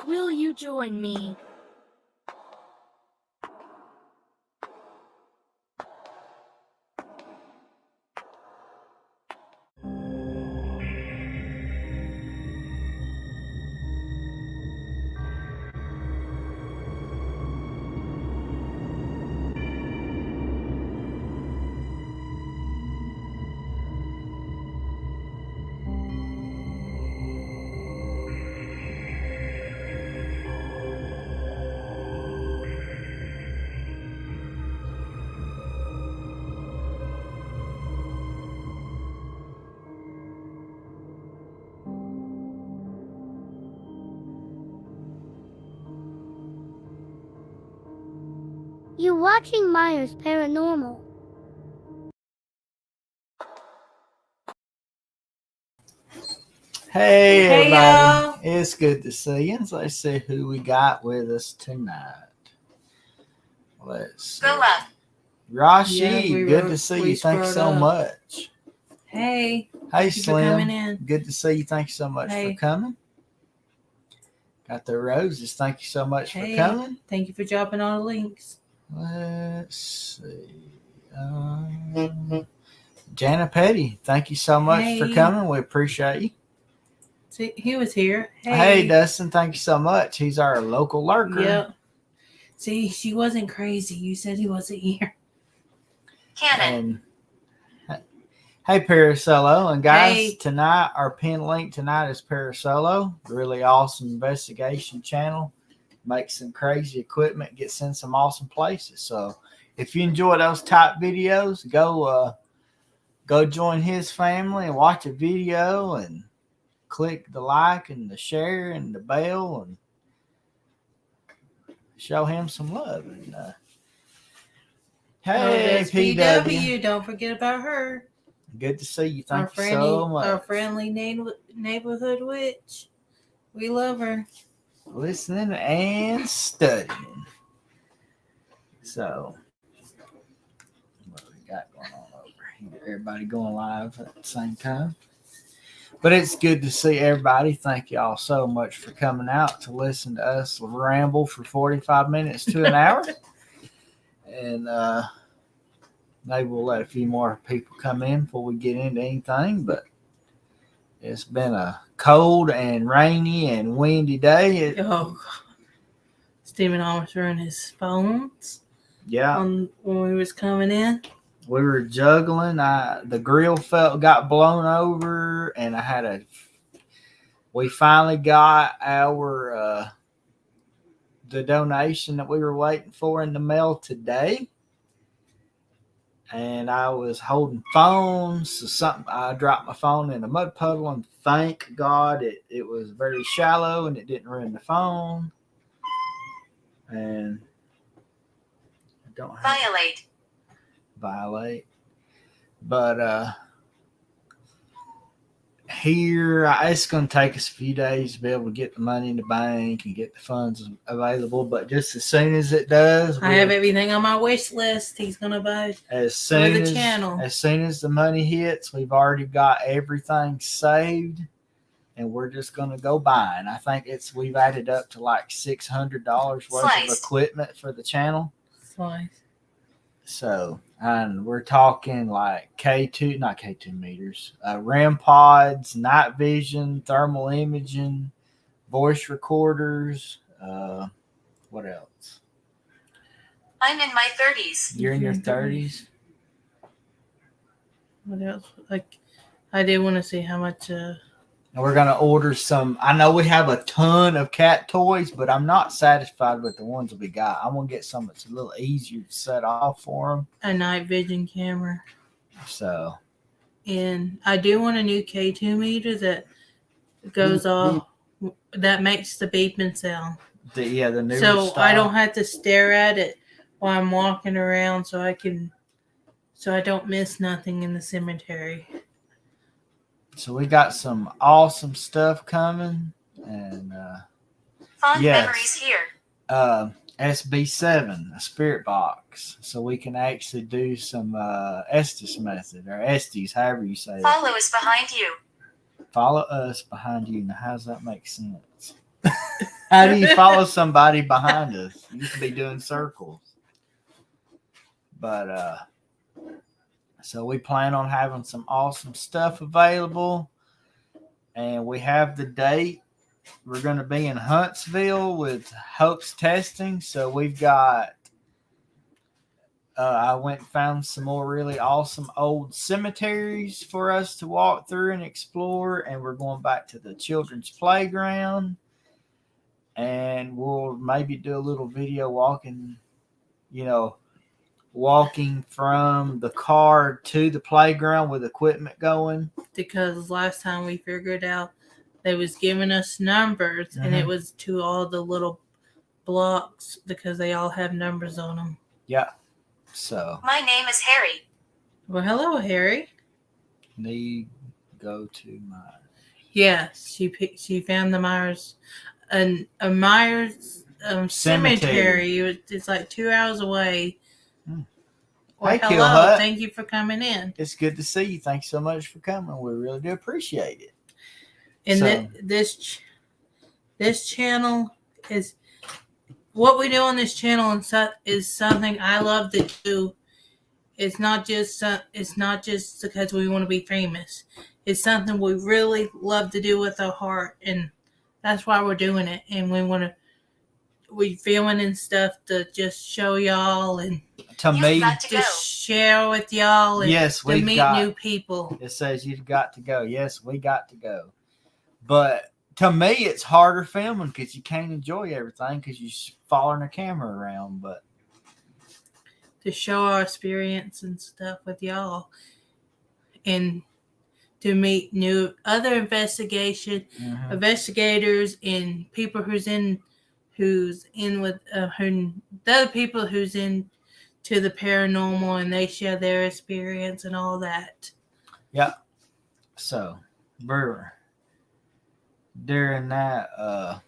Will you join me? You're watching Myers Paranormal. Hey, Hey, everybody. y'all. It's good to see you. So let's see who we got with us tonight. Let's see. Go up. Rashi, Yeah, good to see you. Thanks so much. Hey. Hey, Thank you for coming Slim. in. Good to see you. Thanks so much Hey. for coming. Got the roses. Thank you so much Hey. for coming. Thank you for dropping all the links. Let's see. Jana Petty, thank you so much for Hey. coming. We appreciate you. See, he was here. Hey, Dustin, thank you so much. He's our local lurker. Yep. See, she wasn't crazy. You said he wasn't here. And hey, Parasolo. And guys, Hey. tonight, our pin link tonight is Parasolo. Really awesome investigation channel. Makes some crazy equipment, gets in some awesome places. So if you enjoy those type videos, go join his family and watch a video and click the like and the share and the bell and show him some love. And, hey, PW, don't forget about her. Good to see you. Thank you so much. Our friendly neighborhood witch. We love her. Listening and studying. So, what we got going on over here? Everybody going live at the same time. But it's good to see everybody. Thank y'all so much for coming out to listen to us ramble for 45 minutes to an hour. And maybe we'll let a few more people come in before we get into anything. But it's been a cold and rainy and windy day. Stephen almost ruined his phones. Yeah. When we was coming in. We were juggling. The grill got blown over, and we finally got our the donation that we were waiting for in the mail today. And I was holding phones. So I dropped my phone in a mud puddle, and thank God it was very shallow and it didn't ruin the phone. And I don't have violate. But here it's going to take us a few days to be able to get the money in the bank and get the funds available. But just as soon as it does, I have everything on my wish list. He's going to buy as soon the channel. As soon as the money hits, we've already got everything saved, and we're just going to go buy. And I think we've added up to like $600 worth of equipment for the channel. So, and we're talking like not K2 meters, REM pods, night vision, thermal imaging, voice recorders. What else? I'm in my 30s. You're in your 30s? What else? Like, I did want to see how much. And we're going to order some. I know we have a ton of cat toys, but I'm not satisfied with the ones that we got. I'm going to get some that's a little easier to set off for them. A night vision camera. So. And I do want a new K2 meter that goes off, that makes the beeping sound. The new So style. I don't have to stare at it while I'm walking around so I don't miss nothing in the cemetery. So we got some awesome stuff coming, and fond memories here. SB7, a spirit box, so we can actually do some Estes method or Estes, however you say it. Follow us behind you. Follow us behind you. Now, how does that make sense? How do you follow somebody behind us? You used to be doing circles. But so we plan on having some awesome stuff available. And we have the date. We're going to be in Huntsville with Hope's Testing. So we've got, I went and found some more really awesome old cemeteries for us to walk through and explore. And we're going back to the children's playground. And we'll maybe do a little video walking, walking from the car to the playground with equipment going. Because last time we figured out they was giving us numbers, and it was to all the little blocks because they all have numbers on them. Yeah. So. My name is Harry. Well, hello, Harry. Need go to my. Yeah, she found the Myers, a Myers cemetery. It's like 2 hours away. Well, hey, hello. Kill Hut. Thank you for coming in. It's good to see you. Thanks so much for coming. We really do appreciate it. And So, this channel is what we do on this channel is something I love to do. It's not just because we want to be famous. It's something we really love to do with our heart, and that's why we're doing it. And we filming and stuff to just show y'all and to me, just share with y'all and yes, to meet new people. It says you've got to go. Yes, we got to go. But to me, it's harder filming because you can't enjoy everything because you're following the camera around. But to show our experience and stuff with y'all, and to meet new other investigators and people who's in with the other people who's in to the paranormal, and they share their experience and all that. Yeah. So, during that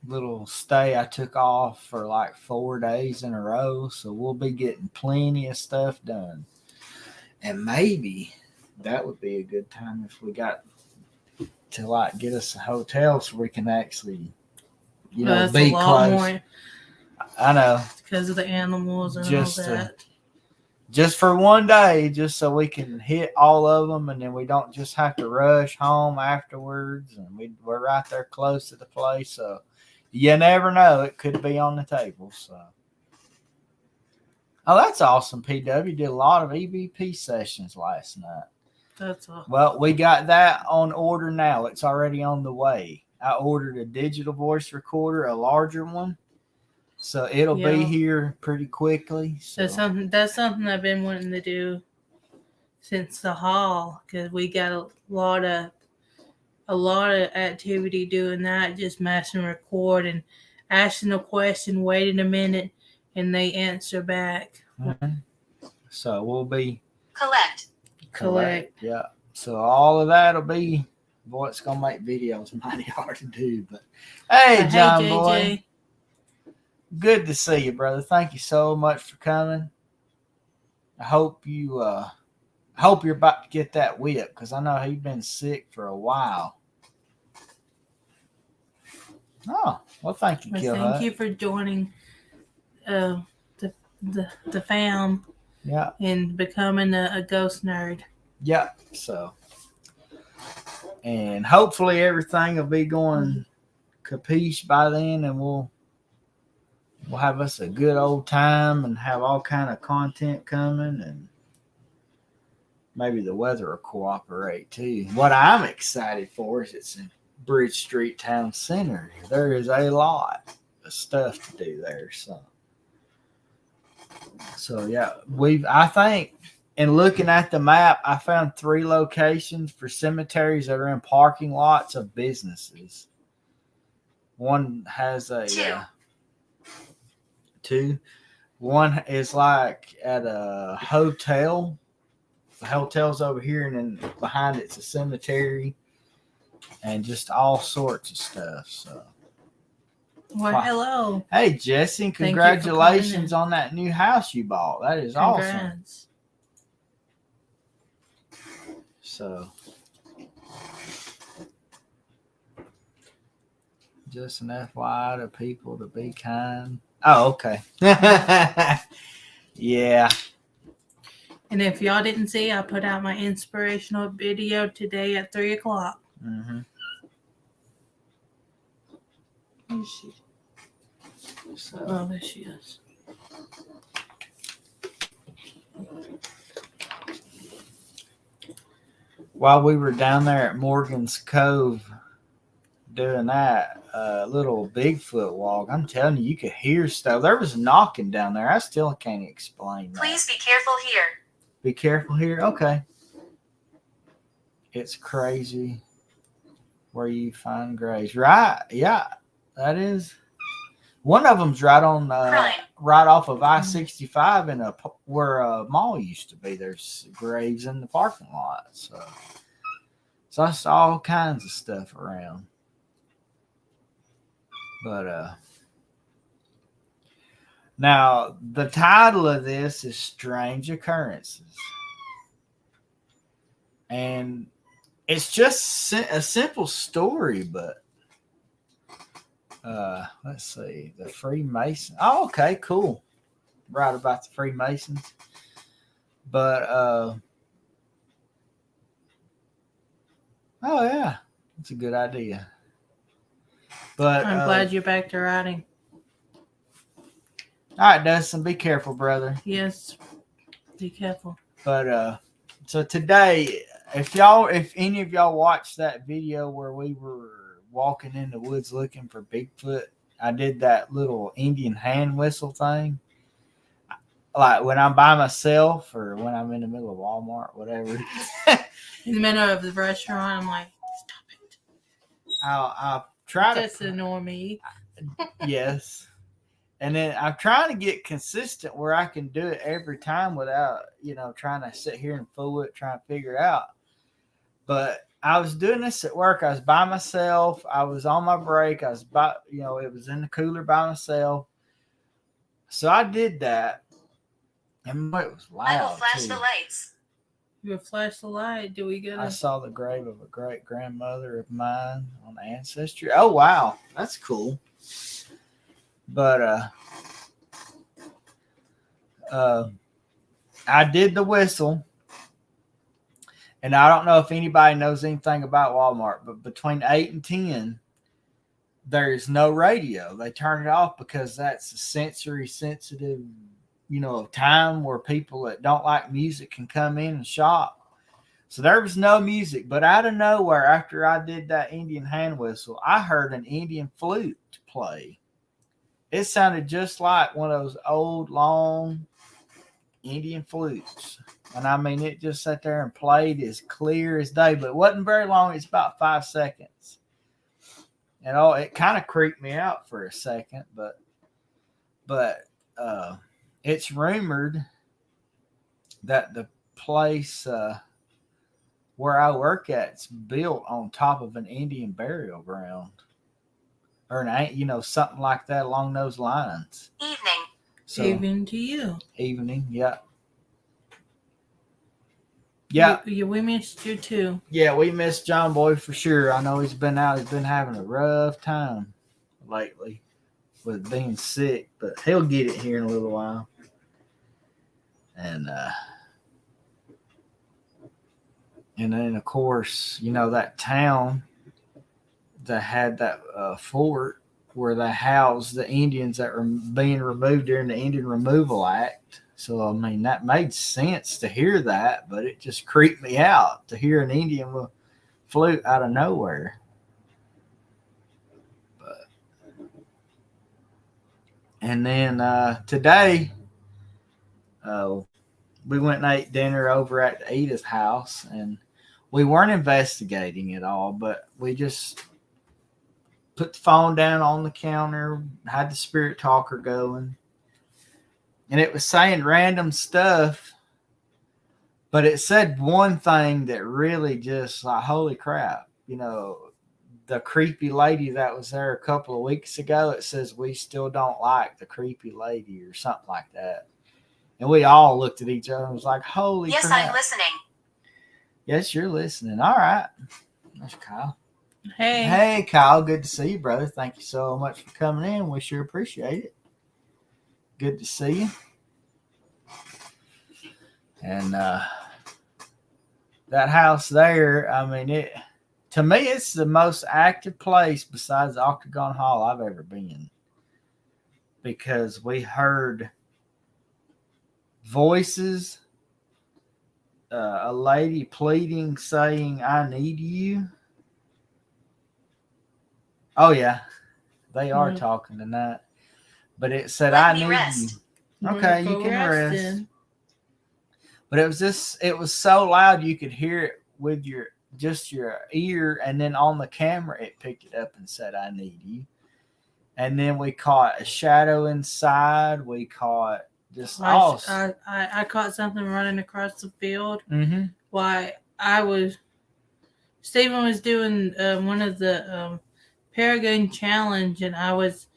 little stay, I took off for like 4 days in a row. So we'll be getting plenty of stuff done. And maybe that would be a good time if we got to like get us a hotel so we can actually, That's be a lot close. more I know. because of the animals and all that. Just for one day, just so we can hit all of them, and then we don't just have to rush home afterwards. And we're right there close to the place, so you never know. It could be on the table. So, oh, that's awesome. PW did a lot of EVP sessions last night. That's all. Well, we got that on order now. It's already on the way. I ordered a digital voice recorder, a larger one. So it'll be here pretty quickly. So. That's something I've been wanting to do since the hall, because we got a lot of activity doing that, just mashing record and asking a question, waiting a minute, and they answer back. Mm-hmm. So we'll be collect. Yeah. So all of that'll be, boy, it's gonna make videos mighty hard to do. But hey, John JJ. boy. Good to see you, brother. Thank you so much for coming. I hope you're about to get that whip, because I know he's been sick for a while. Oh, well, thank you, Kill Hut. Thank you for joining the fam. Yeah. And becoming a ghost nerd. Yeah. So, and hopefully everything will be going capiche by then, and we'll have us a good old time and have all kind of content coming, and maybe the weather will cooperate too. What I'm excited for is it's in Bridge Street Town Center. There is a lot of stuff to do there. So yeah, I think in looking at the map, I found 3 locations for cemeteries that are in parking lots of businesses. One has a 2. One is like at a hotel. The hotel's over here, and then behind it's a cemetery, and just all sorts of stuff. So, well, hello. Hey, Jesse, congratulations on that new house you bought. That is awesome. So, Just an FYI to people to be kind. Oh, okay. Yeah. And if y'all didn't see, I put out my inspirational video today at 3 o'clock. Mm-hmm. Where is she? Oh, there she is. While we were down there at Morgan's Cove doing that little Bigfoot walk, I'm telling you, you could hear stuff. There was knocking down there. I still can't explain that. Please be careful here. Be careful here. Okay. It's crazy where you find graves. Right. Yeah, that is. One of them's right on, right off of I-65 in where a mall used to be. There's graves in the parking lot. So I saw all kinds of stuff around. But now the title of this is Strange Occurrences. And it's just a simple story, but let's see. The Freemason. Oh, okay, cool. Right about the Freemasons. But oh yeah, that's a good idea. But I'm glad you're back to writing. All right, Dustin, be careful, brother. Yes, be careful. But so today, if any of y'all watched that video where we were walking in the woods looking for Bigfoot, I did that little Indian hand whistle thing. Like when I'm by myself or when I'm in the middle of Walmart, whatever. In the middle of the restaurant, I'm like, stop it. I'll try to just ignore me. Yes. And then I'm trying to get consistent where I can do it every time without, trying to sit here and fool it, trying to figure it out. But I was doing this at work. I was by myself. I was on my break. I was it was in the cooler by myself. So I did that. And it was loud. I will flash too. the lights. You will flash the light. Do we get I saw the grave of a great grandmother of mine on Ancestry. Oh, wow. That's cool. But I did the whistle. And I don't know if anybody knows anything about Walmart, but between 8 and 10, there's no radio. They turn it off because that's a sensory sensitive, time where people that don't like music can come in and shop. So there was no music. But out of nowhere, after I did that Indian hand whistle, I heard an Indian flute play. It sounded just like one of those old, long Indian flutes. And I mean, it just sat there and played as clear as day, but it wasn't very long. It's about 5 seconds. And it kind of creeped me out for a second, but it's rumored that the place where I work at's built on top of an Indian burial ground. Or something like that along those lines. Evening. So, evening to you. Evening, yeah. Yeah. We missed you too. Yeah, we missed John Boy for sure. I know he's been out. He's been having a rough time lately with being sick, but he'll get it here in a little while. And then, of course, that town that had that fort where they housed the Indians that were being removed during the Indian Removal Act. So, I mean, that made sense to hear that, but it just creeped me out to hear an Indian with flute out of nowhere. And then today, we went and ate dinner over at Edith's house, and we weren't investigating at all, but we just put the phone down on the counter, had the spirit talker going, and it was saying random stuff, but it said one thing that really just like, holy crap, the creepy lady that was there a couple of weeks ago, it says we still don't like the creepy lady or something like that. And we all looked at each other and was like, holy crap. Yes, I'm listening. Yes, you're listening. All right. That's Kyle. Hey. Hey, Kyle. Good to see you, brother. Thank you so much for coming in. We sure appreciate it. Good to see you. And that house there, I mean, to me, it's the most active place besides Octagon Hall I've ever been. Because we heard voices, a lady pleading, saying, "I need you." Oh, yeah. They are talking tonight. But it said, "I need you." Okay, you can rest. But it was so loud you could hear it with your ear, and then on the camera it picked it up and said, "I need you." And then we caught a shadow inside. We caught just all. I caught something running across the field. Mm-hmm. Stephen was doing one of the Paragon challenge, and I was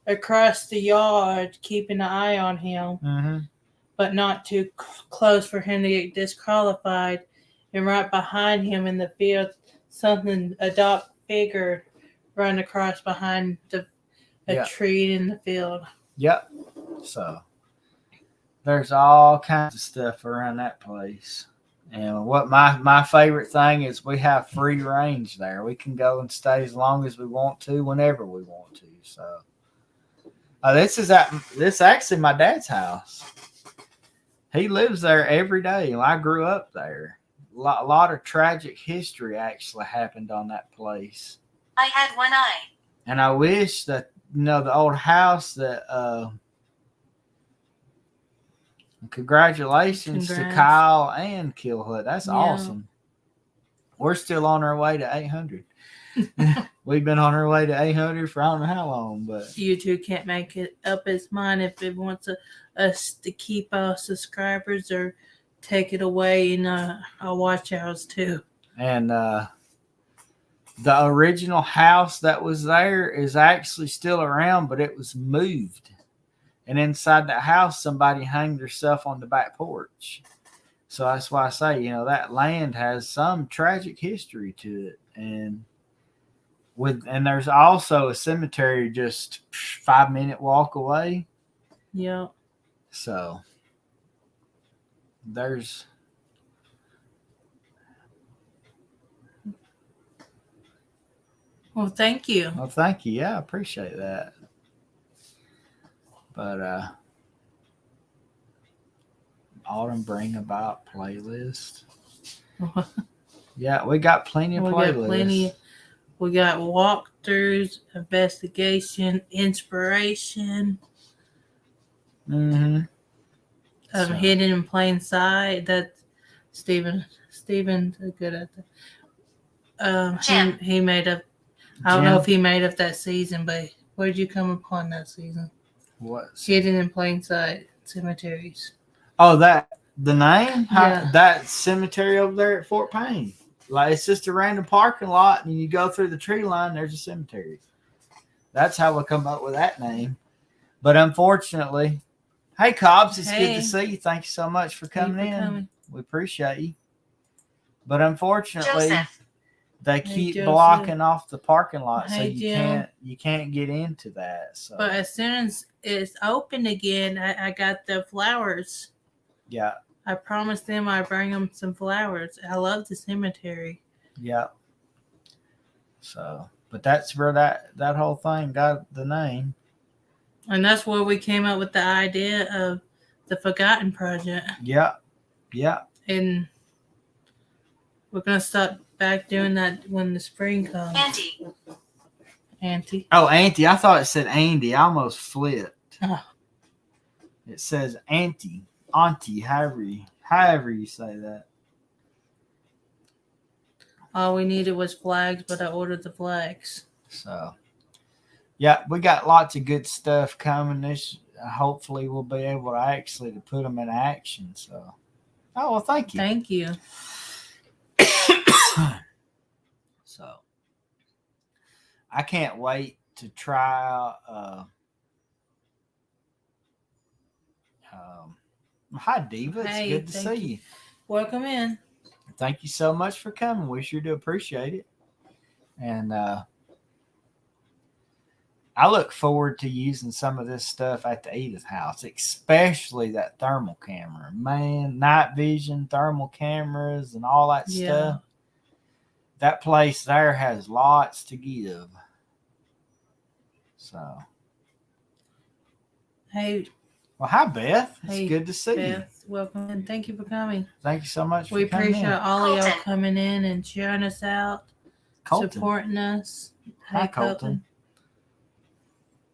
across the yard keeping an eye on him, but not too close for him to get disqualified. And right behind him in the field, a dark figure run across behind a tree in the field. Yep. So there's all kinds of stuff around that place. And what my favorite thing is, we have free range there. We can go and stay as long as we want to, whenever we want to. So this actually my dad's house. He lives there every day. I grew up there. A lot of tragic history actually happened on that place. I had one eye. And I wish that, the old house that congratulations to Kyle and Killhood. That's awesome. We're still on our way to 800. We've been on our way to 800 for I don't know how long, but YouTube can't make it up its mind if it wants us to keep our subscribers or take it away in our watch hours too. And the original house that was there is actually still around, but it was moved. And inside that house, somebody hanged herself on the back porch. So that's why I say, that land has some tragic history to it. And there's also a cemetery just 5-minute walk away. Yeah. So there's Well, thank you. Well, thank you. Yeah, I appreciate that. But Autumn Bring About playlist. Yeah, we got plenty of playlists. We got walkthroughs, investigation, inspiration. Mm-hmm. Hidden in plain sight. That Steven's good at that. He made up. I don't know if he made up that season, but where did you come upon that season? What? Hidden in plain sight cemeteries. Oh, the name? Yeah. That cemetery over there at Fort Payne. Like, it's just a random parking lot, and you go through the tree line, there's a cemetery. That's how we come up with that name. But unfortunately, hey, Cobbs, it's good to see you. Thank you so much for coming in. We appreciate you. But unfortunately, Joseph. They keep blocking off the parking lot, so you can't get into that. So. But as soon as it's open again, I got the flowers. Yeah. I promised them I'd bring them some flowers. I love the cemetery. Yeah. So, but that's where that whole thing got the name. And that's where we came up with the idea of the Forgotten Project. Yeah. Yeah. And we're going to start back doing that when the spring comes. Auntie. Oh, Auntie. I thought it said Andy. I almost flipped. Oh. It says Auntie. Auntie, however you say that. All we needed was flags, but I ordered the flags. So, yeah, we got lots of good stuff coming. Hopefully we'll be able to put them in action. So, well, thank you. Thank you. So, I can't wait to try out. Hi, Diva. It's good to see you. Welcome in. Thank you so much for coming. We sure do appreciate it. And I look forward to using some of this stuff at the Edith house, especially that thermal camera. Man, night vision, thermal cameras, and all that stuff. That place there has lots to give. So. Hey. Well, hi, Beth. Hey, it's good to see Beth. you. Welcome and thank you for coming. Thank you so much we for coming in. appreciate all of y'all coming in and cheering us out, Colton. supporting us. Hi, Colton.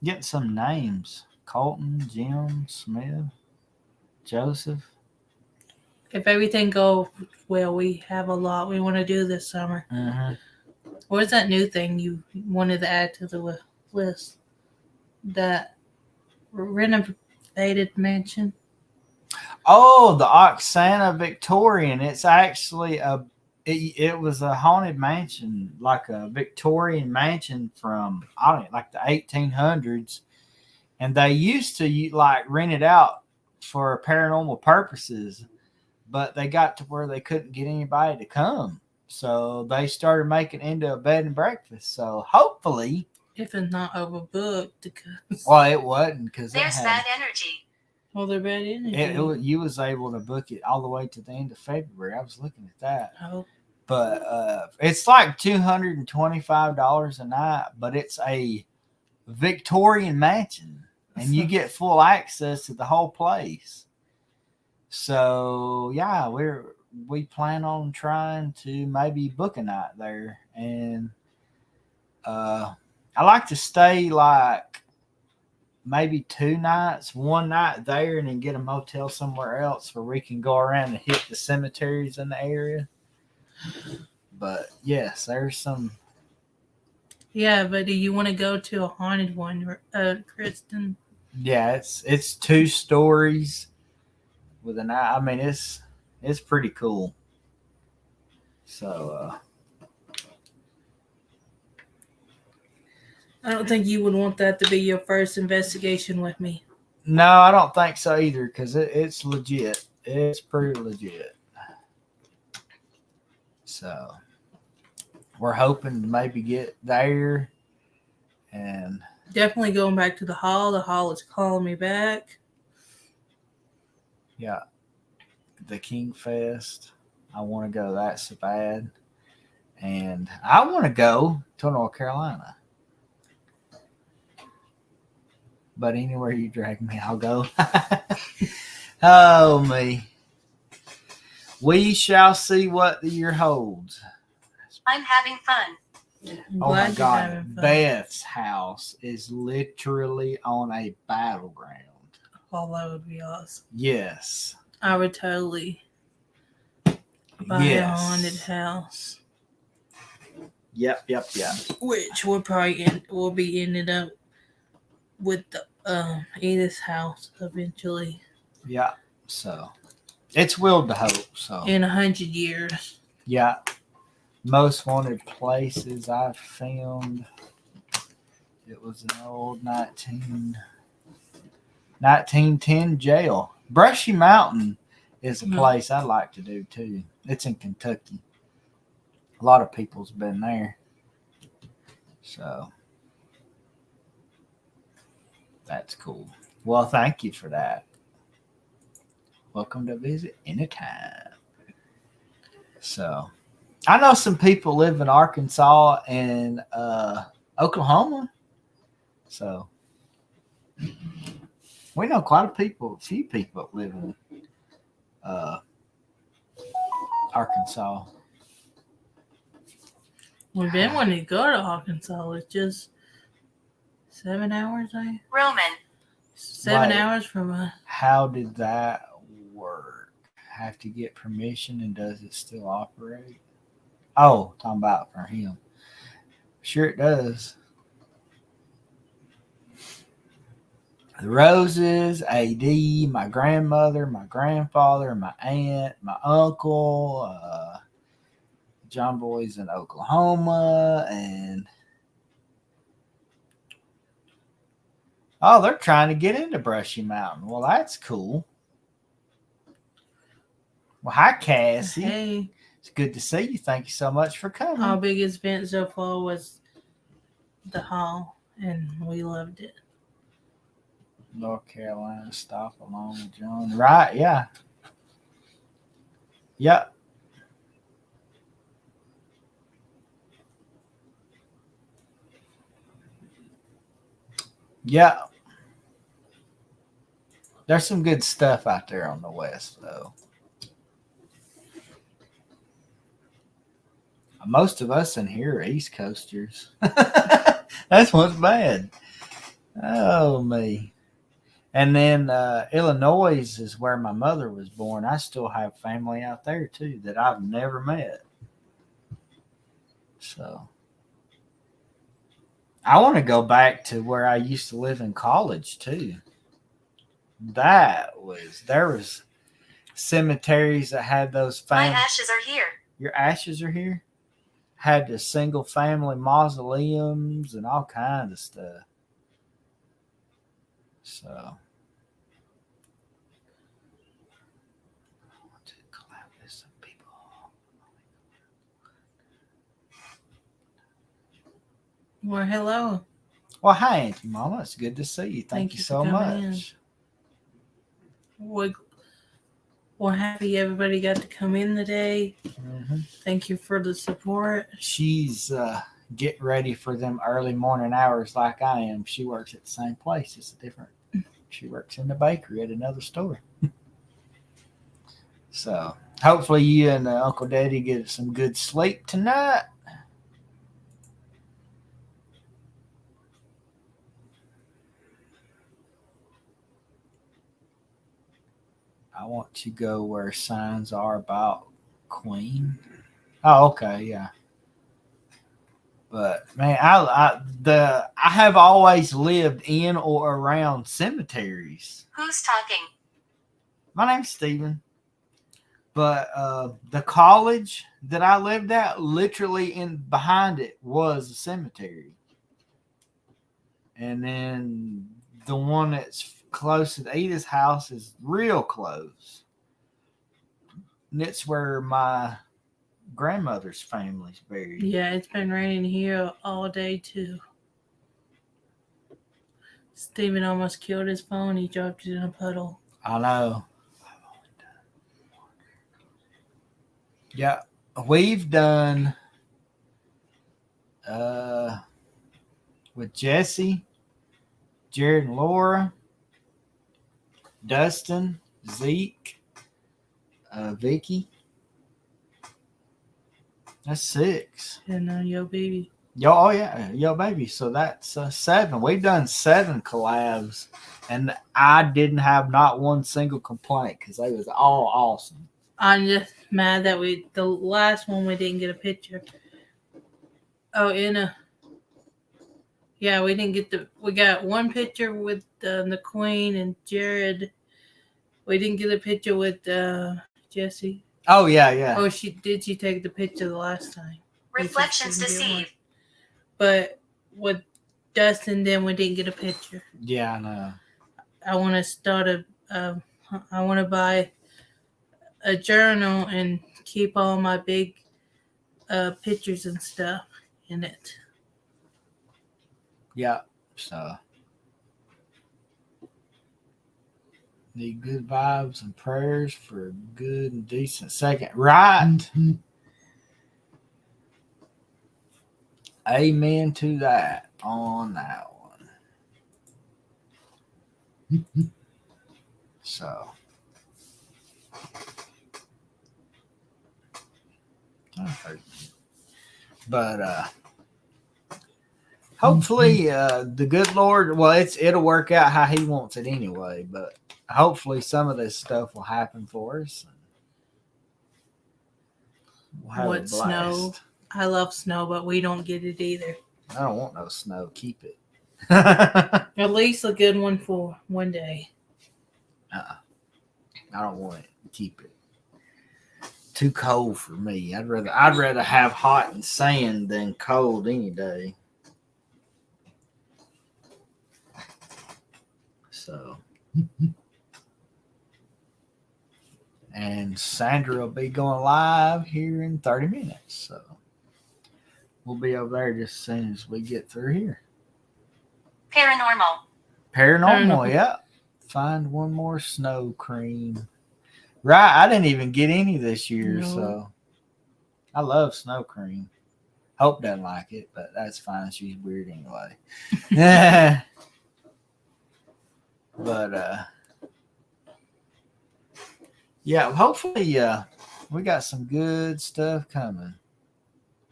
Getting some names. Colton, Jim, Smith, Joseph. If everything goes well, we have a lot we want to do this summer. Mm-hmm. What's that new thing you wanted to add to the list? That renovated mansion? Oh, the Oksana Victorian. It's actually it was a haunted mansion, like a Victorian mansion from, I don't know, like the 1800s. And they used to like rent it out for paranormal purposes, but they got to where they couldn't get anybody to come. So they started making it into a bed and breakfast. So hopefully, if it's not overbooked, because well, it wasn't, because there's bad energy. Well, they're bad energy. You was able to book it all the way to the end of February. I was looking at that. Oh. But it's like $225 a night, but it's a Victorian mansion, and you get full access to the whole place. So yeah, we plan on trying to maybe book a night there, and I like to stay like maybe 2 nights, 1 night there, and then get a motel somewhere else where we can go around and hit the cemeteries in the area. But yes, there's some. Yeah, but do you want to go to a haunted one, Kristen? Yeah, it's 2 stories with an. I mean, it's pretty cool. So. I don't think you would want that to be your first investigation with me. No, I don't think so either, because it's legit. It's pretty legit. So we're hoping to maybe get there, and definitely going back to the hall. The hall is calling me back. Yeah, the King Fest. I want to go that so bad, and I want to go to North Carolina. But anywhere you drag me, I'll go. Oh, me. We shall see what the year holds. I'm having fun. Oh my God. Beth's house is literally on a battleground. Oh, that would be awesome. Yes. I would totally buy a haunted house. Yep. Which will be ended up with the Edith's house eventually. Yeah. So it's willed to hope. So in 100 years. Yeah. Most wanted places I've found. It was an old 1910 jail. Brushy Mountain is a place I'd like to do too. It's in Kentucky. A lot of people's been there. So that's cool. Well, thank you for that. Welcome to visit anytime. So I know some people live in Arkansas and Oklahoma. So we know quite a few people live in Arkansas. We've been wanting to go to Arkansas. It's just 7 hours, Roman. 7 hours from us. How did that work? Have to get permission, and does it still operate? Oh, talking about for him. Sure it does. The Roses, AD, my grandmother, my grandfather, my aunt, my uncle, John Boy's in Oklahoma, and oh, they're trying to get into Brushy Mountain. Well, that's cool. Well, hi, Cassie. Hey. It's good to see you. Thank you so much for coming. Our biggest event so far was the hall, and we loved it. North Carolina stop along with John. Right, yeah. Yep. Yeah. There's some good stuff out there on the west, though. Most of us in here are East Coasters. That's what's bad. Oh, me. And then Illinois is where my mother was born. I still have family out there, too, that I've never met. So I want to go back to where I used to live in college, too. There was cemeteries that had those My ashes are here. Your ashes are here? Had the single family mausoleums and all kinds of stuff. So I want to collab with some people. Well, hello. Well, hi, Auntie Mama. It's good to see you. Thank you so for coming much. We're happy everybody got to come in today. Mm-hmm. Thank you for the support. She's getting ready for them early morning hours like I am. She works at the same place. It's different. She works in the bakery at another store. So hopefully you and Uncle Daddy get some good sleep tonight. I want to go where signs are about Queen. Oh, okay, yeah. But man, I have always lived in or around cemeteries. Who's talking? My name's Steven. But the college that I lived at, literally in behind it was a cemetery. And then the one that's close to Edith's house is real close. And it's where my grandmother's family's buried. Yeah, it's been raining here all day too. Steven almost killed his phone. He dropped it in a puddle. I know. Yeah, we've done with Jesse, Jared and Laura, Dustin, Zeke, Vicky. That's 6. And Yo Baby. Oh yeah, Yo Baby. So that's 7. We've done 7 collabs, and I didn't have not one single complaint because they was all awesome. I'm just mad that the last one we didn't get a picture. Oh, yeah, we didn't get we got one picture with the Queen and Jared. We didn't get a picture with Jesse. Oh yeah. Oh, she take the picture the last time. Reflections deceive. But with Dustin, then we didn't get a picture. Yeah, I know. I want to start I want to buy a journal and keep all my big pictures and stuff in it. Yeah, so need good vibes and prayers for a good and decent second. Right. Mm-hmm. Amen to that on that one. So but hopefully the good Lord, well, it'll work out how he wants it anyway, but hopefully some of this stuff will happen for us. We'll have what snow? I love snow, but we don't get it either. I don't want no snow. Keep it. At least a good one for one day. I don't want it. Keep it. Too cold for me. I'd rather have hot and sand than cold any day. So And Sandra will be going live here in 30 minutes. So we'll be over there just as soon as we get through here. Paranormal. Paranormal, yeah. Find one more snow cream. Right, I didn't even get any this year, No. so I love snow cream. Hope doesn't like it, but that's fine. She's weird anyway. But yeah, hopefully we got some good stuff coming.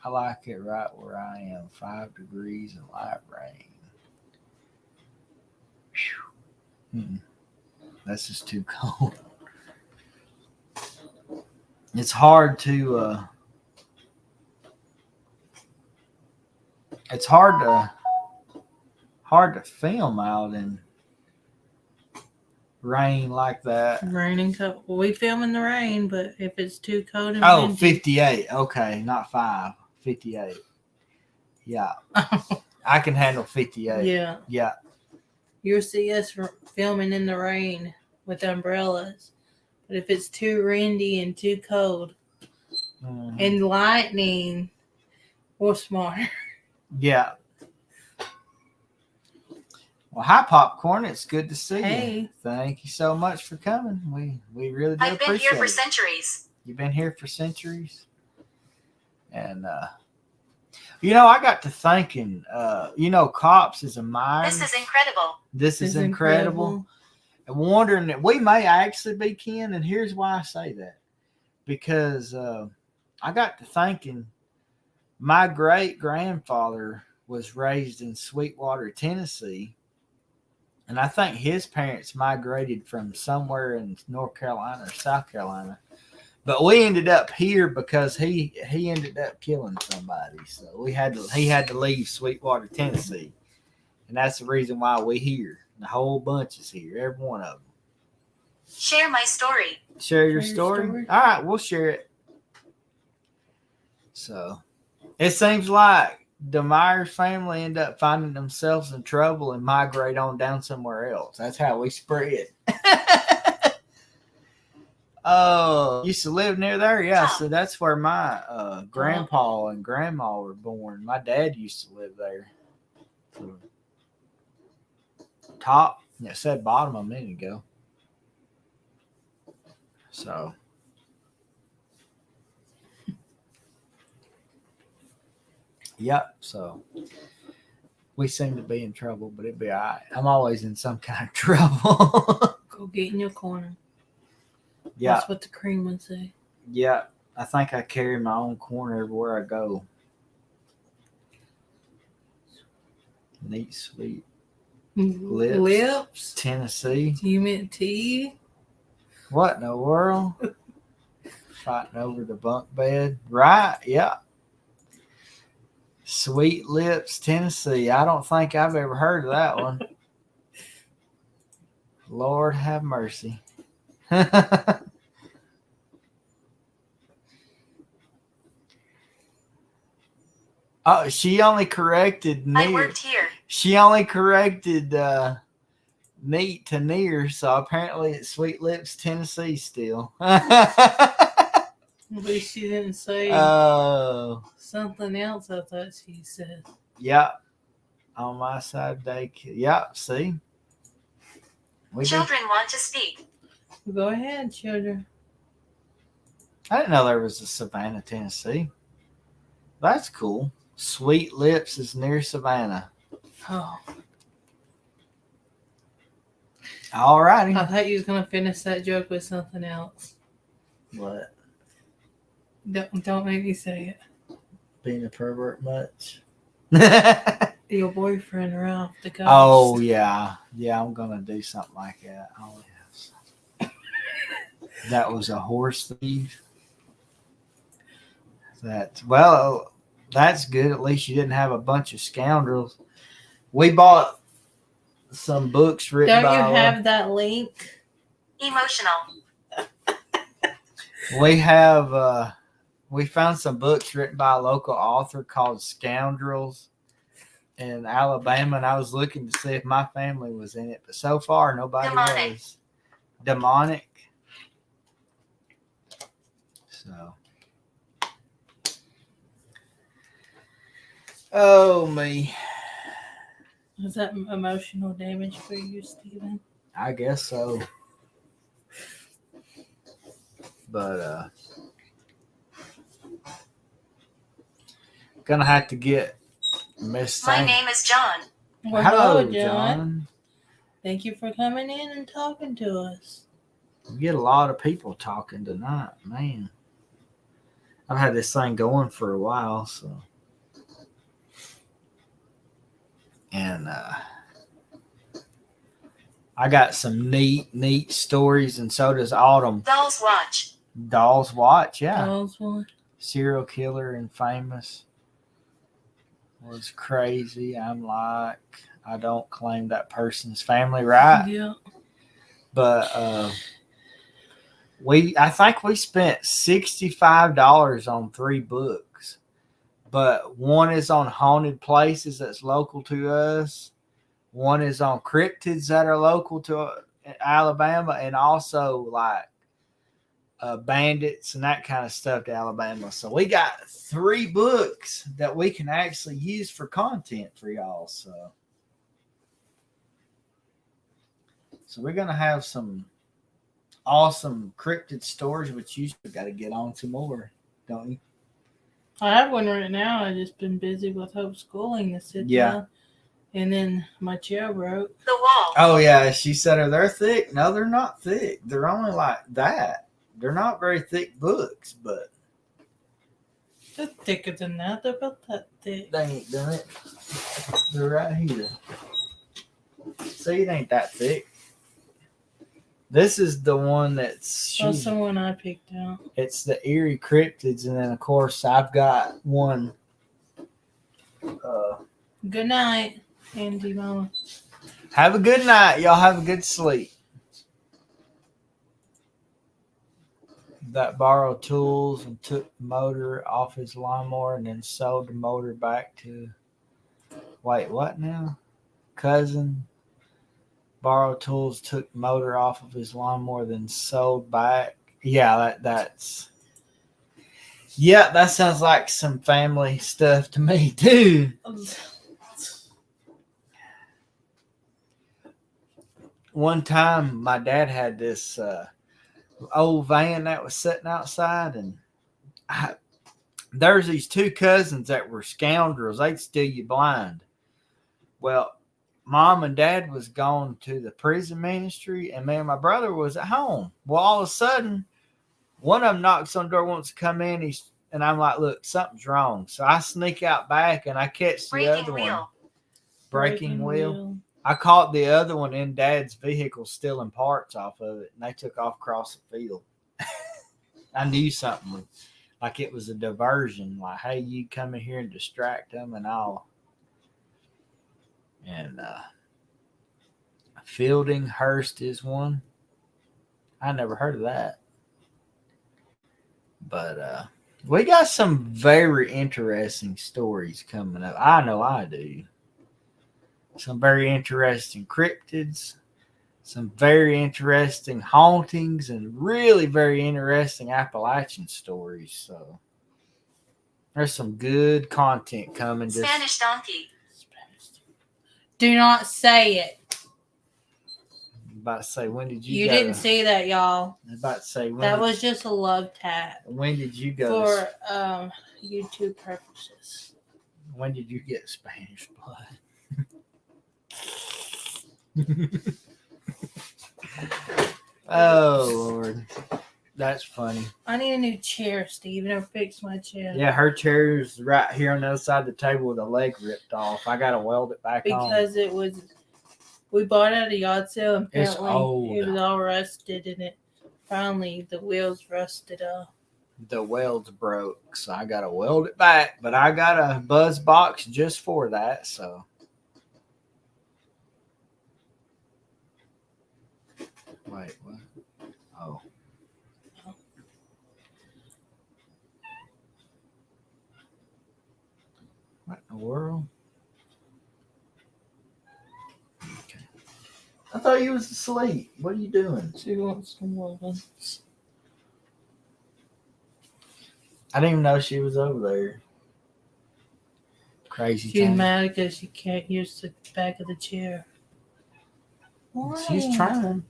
I like it right where I am. 5 degrees and light rain. Whew. That's just too cold. It's hard to hard to film out in rain like that. Rain and cold. Well, we film in the rain, but if it's too cold and Oh, windy, 58. Okay, not 5. 58. Yeah. I can handle 58. yeah, Yeah. you'll see us filming in the rain with umbrellas. But if it's too windy and too cold Mhm. and lightning, we're smarter. Yeah. Well, hi, Popcorn. It's good to see you. Hey. Thank you so much for coming. We really do I've been appreciate here for it. centuries. You've been here for centuries. And, I got to thinking, Cops is a mine. This is incredible. This is incredible. And wondering that we may actually be kin. And here's why I say that. Because I got to thinking, my great-grandfather was raised in Sweetwater, Tennessee. And I think his parents migrated from somewhere in North Carolina or South Carolina. But we ended up here because he ended up killing somebody. So he had to leave Sweetwater, Tennessee. And that's the reason why we're here. The whole bunch is here, every one of them. Share my story. Share your story? All right, we'll share it. So it seems like the Myers family end up finding themselves in trouble and migrate on down somewhere else. That's how we spread. Oh, used to live near there? Yeah, so that's where my grandpa and grandma were born. My dad used to live there. So, top, it said bottom a minute ago. So. Yep, so we seem to be in trouble, but it'd be all right. I'm always in some kind of trouble. Go get in your corner. Yeah, That's what the cream would say. yeah. I think I carry my own corner everywhere I go. Neat, sweet. Lips? Tennessee. You meant tea? What in the world? Fighting over the bunk bed. Right, yeah. Sweet Lips, Tennessee. I don't think I've ever heard of that one. Lord have mercy. Oh, she only corrected I near. worked here. She only corrected neat to near, so apparently it's Sweet Lips, Tennessee still. At least she didn't say something else I thought she said. Yeah. On my side, yeah, see? Children want to speak. Go ahead, children. I didn't know there was a Savannah, Tennessee. That's cool. Sweet Lips is near Savannah. Oh. All righty. I thought you was going to finish that joke with something else. What? Don't make me say it. Being a pervert much? Your boyfriend, Ralph, the ghost. Oh, yeah. Yeah, I'm going to do something like that. Oh, yes. That was a horse thief. That's good. At least you didn't have a bunch of scoundrels. We bought some books written by... Don't you have that link? Emotional. We have... we found some books written by a local author called Scoundrels in Alabama, and I was looking to see if my family was in it, but so far nobody Demonic. was. Demonic. So, oh me, Was that emotional damage for you, Stephen? I guess so. But gonna have to get Miss My Saint. name is John. Well, Hello, John. Thank you for coming in and talking to us. We get a lot of people talking tonight, man. I've had this thing going for a while, so. And I got some neat stories, and so does Autumn. Dolls Watch. Dolls Watch, yeah. Dolls one. Serial killer and famous. Was crazy. I'm like, I don't claim that person's family, right? Yeah. But I think we spent $65 on 3 books. But one is on haunted places that's local to us. One is on cryptids that are local to Alabama, and also like bandits and that kind of stuff to Alabama. So we got 3 books that we can actually use for content for y'all. So we're gonna have some awesome cryptid stories, which you still got to get on some more, don't you? I have one right now. I've just been busy with homeschooling to sit down. And then my chair broke. The Wall. Oh yeah, she said, "Are they thick?" No, they're not thick. They're only like that. They're not very thick books, but They're thicker than that. They're about that thick. they ain't done it. They're right here. See, it ain't that thick. This is the one that's That's the one I picked out. it's the eerie cryptids, and then of course I've got one. Good night, Andy Mama. Have a good night. Y'all have a good sleep. That borrowed tools and took the motor off his lawnmower and then sold the motor back to. Wait, what now? Cousin borrowed tools, took the motor off of his lawnmower, then sold back. Yeah, that's. Yeah, that sounds like some family stuff to me too. One time, my dad had this old van that was sitting outside, and there's these 2 cousins that were scoundrels. They'd steal you blind. Well, Mom and Dad was gone to the prison ministry, and me and my brother was at home. Well, all of a sudden, one of them knocks on the door, wants to come in. And I'm like, "Look, something's wrong." So I sneak out back, and I catch the other one. Breaking wheel. I caught the other one in Dad's vehicle stealing parts off of it, and they took off across the field. I knew something, like it was a diversion. Like, hey, you come in here and distract them, and all. And Fielding Hurst is one. I never heard of that. But we got some very interesting stories coming up. I know I do. Some very interesting cryptids, some very interesting hauntings, and really very interesting Appalachian stories. So there's some good content coming. Spanish donkey. Do not say it. I'm about to say, when did you You go? didn't say that, y'all. I'm about to say, That was just a love tap when did you go? for YouTube purposes. When did you get Spanish blood? Oh Lord, that's funny. I need a new chair, Steve. I'll fix my chair. Yeah, her chair's right here on the other side of the table with a leg ripped off. I gotta weld it back on. Because it was, we bought it at a yard sale, and It's apparently old. it was all rusted, and it finally the wheels rusted off. The welds broke, so I gotta weld it back. But I got a buzz box just for that. So. Wait, what? Oh. What in the world? Okay. I thought you was asleep. What are you doing? She wants some ones. I didn't even know she was over there. Crazy She's thing. mad because she can't use the back of the chair. Why? She's trying.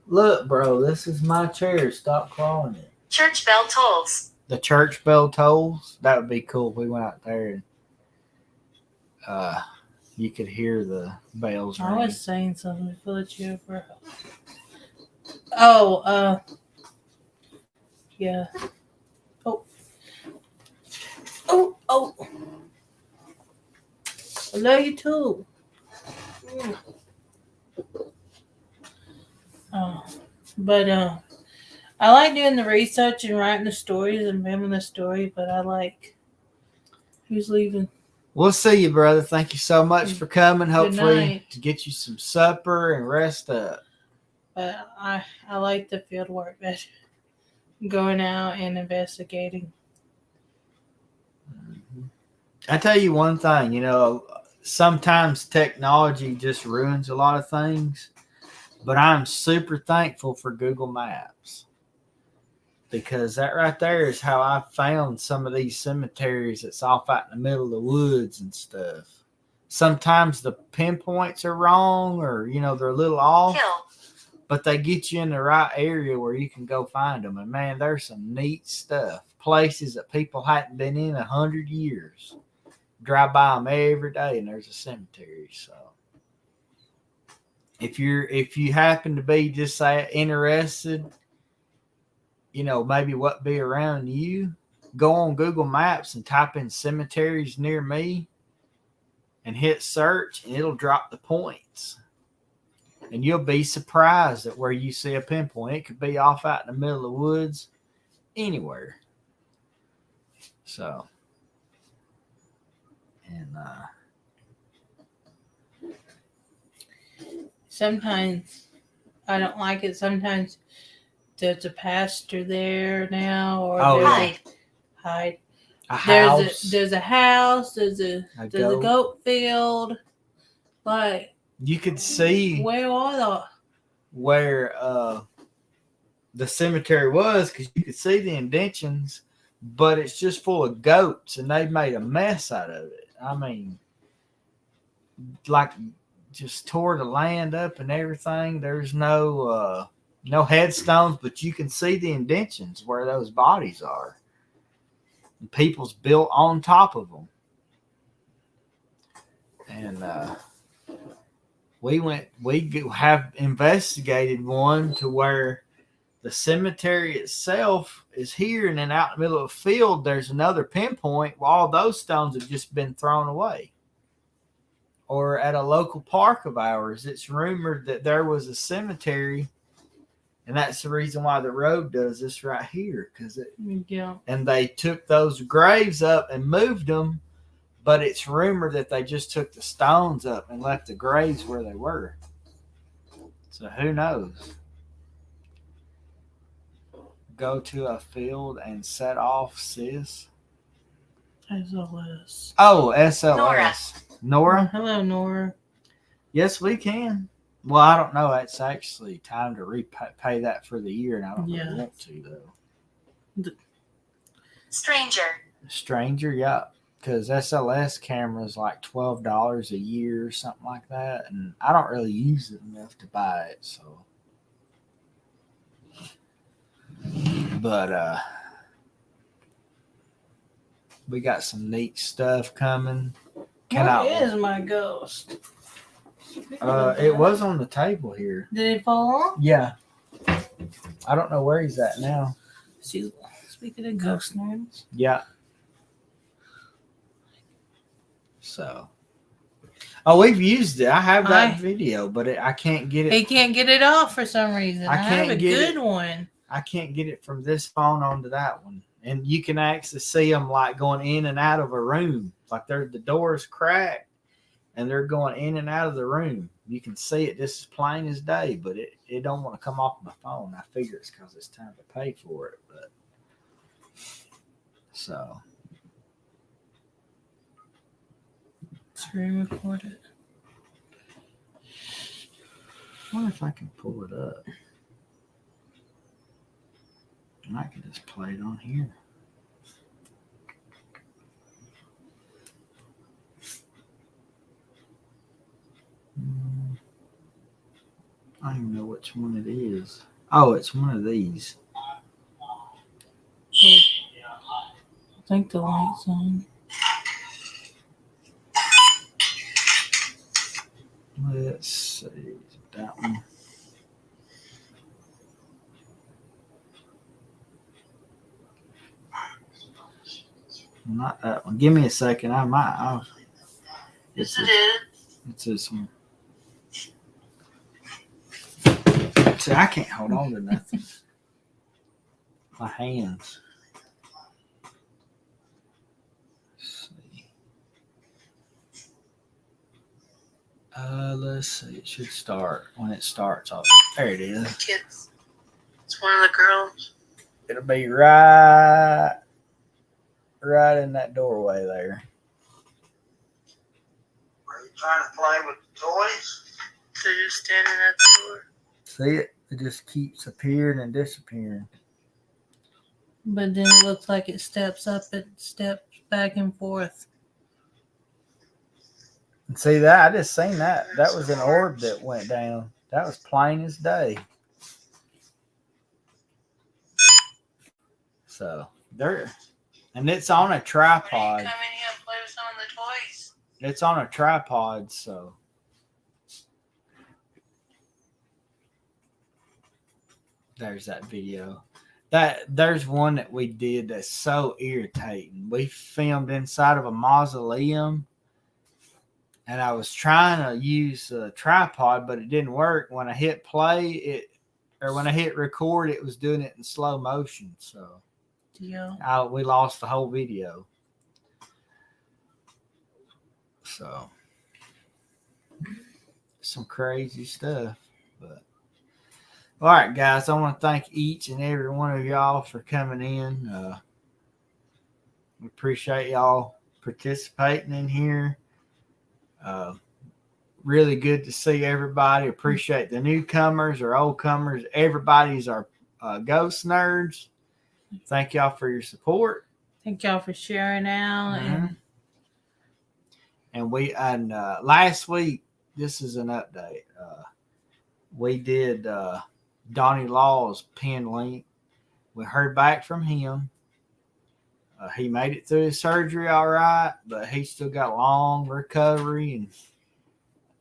Look, bro, this is my chair. Stop clawing it. Church bell tolls. The church bell tolls. That would be cool if we went out there and you could hear the bells I ring. was saying something for the chair for help. Oh, yeah. Oh. Oh. I love you too. But I like doing the research and writing the stories and filming the story, but I like who's leaving. We'll see you, brother. Thank you so much for coming. Hopefully night. to get you some supper and rest up. But I like the field work better. Going out and investigating. I tell you one thing, you know, sometimes technology just ruins a lot of things, but I'm super thankful for Google Maps because that right there is how I found some of these cemeteries that's off out in the middle of the woods and stuff. Sometimes the pinpoints are wrong or, you know, they're a little off, but they get you in the right area where you can go find them. And man, there's some neat stuff. Places that people hadn't been in 100 years. Drive by them every day and there's a cemetery. So if you happen to be just say interested, you know, maybe what be around you, go on Google Maps and type in cemeteries near me and hit search and it'll drop the points. And you'll be surprised at where you see a pinpoint. It could be off out in the middle of the woods, anywhere. So, and sometimes I don't like it. Sometimes there's a pasture there now, or there's Hide. a house. There's a house. There's a goat field. Like you could see where are where the cemetery was because you could see the indentions, but it's just full of goats and they made a mess out of it. I mean, like just tore the land up and everything. There's no headstones, but you can see the indentions where those bodies are. And people's built on top of them. And we have investigated one to where the cemetery itself is here, and then out in the middle of the field, there's another pinpoint where all those stones have just been thrown away. Or at a local park of ours, it's rumored that there was a cemetery, and that's the reason why the road does this right here, and they took those graves up and moved them, but it's rumored that they just took the stones up and left the graves where they were. So who knows? Go to a field and set off, sis. SLS. Oh, SLS. Nora? Hello, Nora. Yes, we can. Well, I don't know. It's actually time to repay that for the year, and I don't really want to, though. Stranger, yeah. Because SLS camera is like $12 a year or something like that, and I don't really use it enough to buy it, so. But we got some neat stuff coming. Where is my ghost? It was on the table here. Did it fall off? Yeah. I don't know where he's at now. Speaking of ghost names. Yeah. So. Oh, we've used it. I have that video, but I can't get it. He can't get it off for some reason. I have a good one. I can't get it from this phone onto that one. And you can actually see them like going in and out of a room. Like the door's cracked and they're going in and out of the room. You can see it just as plain as day, but it don't want to come off my phone. I figure it's because it's time to pay for it. But so. Screen recorded. I wonder if I can pull it up. I can just play it on here. I don't even know which one it is. Oh, it's one of these. I think the light's on. Let's see. That one. Not that one. Give me a second. I might. Yes, it is. It's this one. See, I can't hold on to nothing. My hands. Let's see. Let's see. It should start. When it starts, there it is. The kids. It's one of the girls. It'll be right in that doorway there. Are you trying to play with the toys? They're just standing at the door. See it? It just keeps appearing and disappearing. But then it looks like it steps up and steps back and forth. And see that? I just seen that. That was an orb that went down. That was plain as day. So there, and it's on a Why tripod. don't you come in here and play with some of the toys? It's on a tripod, so. There's that video. There's one that we did that's so irritating. We filmed inside of a mausoleum, and I was trying to use a tripod, but it didn't work. When I hit play, when I hit record, it was doing it in slow motion. So Yeah. we lost the whole video. So some crazy stuff. But all right, guys, I want to thank each and every one of y'all for coming in. We appreciate y'all participating in here. Really good to see everybody. Appreciate the newcomers or old comers. Everybody's our ghost nerds. Thank y'all for your support. Thank y'all for sharing out. And last week, this is an update. We did Donnie Law's pin link. We heard back from him. He made it through his surgery all right, but he's still got long recovery, and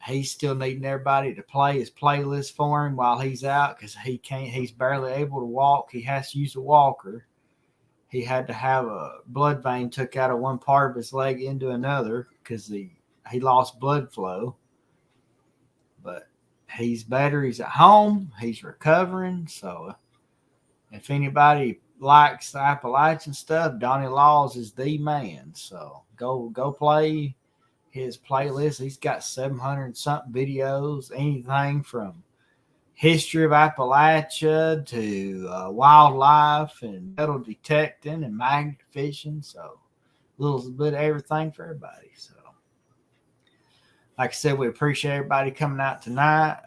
he's still needing everybody to play his playlist for him while he's out because he's barely able to walk. He has to use a walker. He had to have a blood vein took out of one part of his leg into another because he lost blood flow. But he's better. He's at home. He's recovering. So if anybody likes the Appalachian stuff, Donnie Laws is the man. So go play his playlist. He's got 700 something videos, anything from history of Appalachia to wildlife and metal detecting and magnet fishing. So a little bit of everything for everybody. So like I said, we appreciate everybody coming out tonight.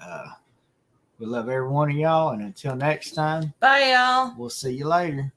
We love every one of y'all. And until next time, Bye, y'all. we'll see you later.